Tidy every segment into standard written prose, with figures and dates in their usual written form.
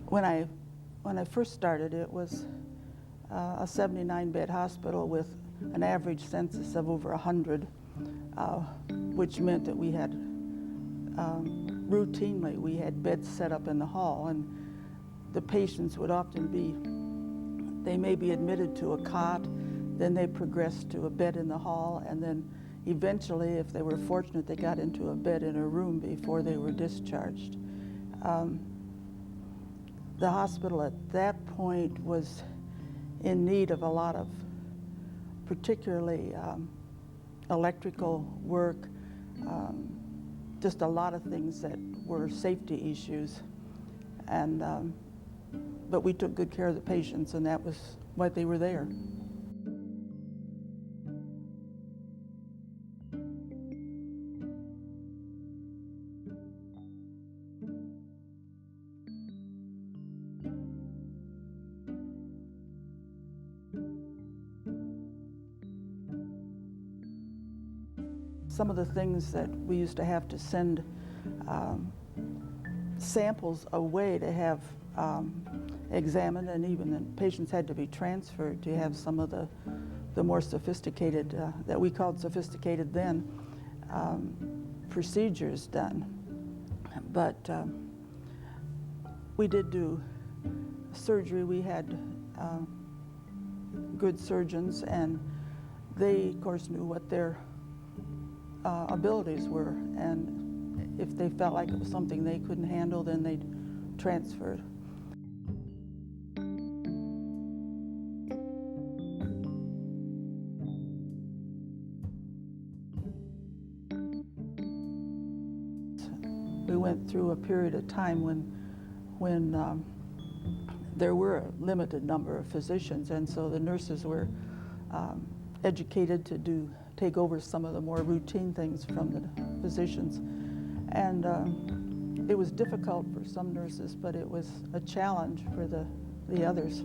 When I first started, it was a 79-bed hospital with an average census of over 100, which meant that we had routinely we had beds set up in the hall, and the patients would often they may be admitted to a cot, then they progressed to a bed in the hall, and then eventually, if they were fortunate, they got into a bed in a room before they were discharged. The hospital at that point was in need of a lot of particularly electrical work, just a lot of things that were safety issues. And but we took good care of the patients, and that was why they were there. Some of the things that we used to have to send samples away to have examined, and even the patients had to be transferred to have some of the more sophisticated, that we called sophisticated then, procedures done. But we did do surgery. We had good surgeons, and they, of course, knew what their abilities were, and if they felt like it was something they couldn't handle, then they'd transfer. We went through a period of time when there were a limited number of physicians, and so the nurses were educated to take over some of the more routine things from the physicians. And it was difficult for some nurses, but it was a challenge for the others.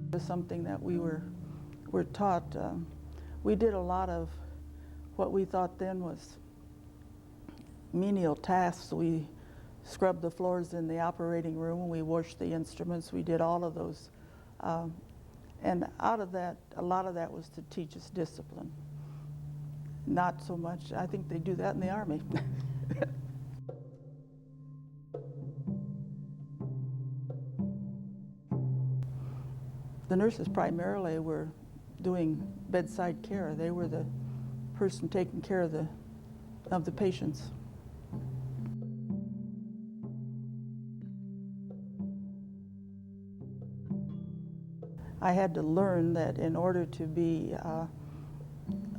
It was something that we were taught. We did a lot of what we thought then was menial tasks. We scrubbed the floors in the operating room, we washed the instruments, we did all of those. And out of that, a lot of that was to teach us discipline. Not so much, I think they do that in the Army. The nurses primarily were doing bedside care. They were the person taking care of the patients. I had to learn that in order to be a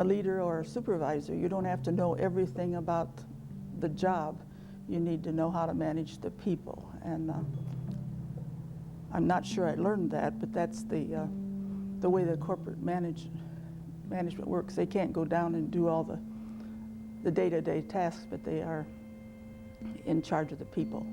leader or a supervisor, you don't have to know everything about the job. You need to know how to manage the people. And I'm not sure I learned that, but that's the way the corporate management works. They can't go down and do all the day-to-day tasks, but they are in charge of the people.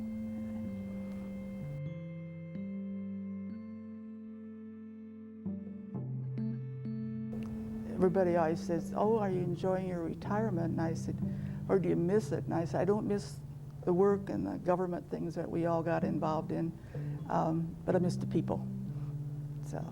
Everybody always says, "Oh, are you enjoying your retirement?" And I said, "Or do you miss it?" And I said, "I don't miss the work and the government things that we all got involved in, but I miss the people." So.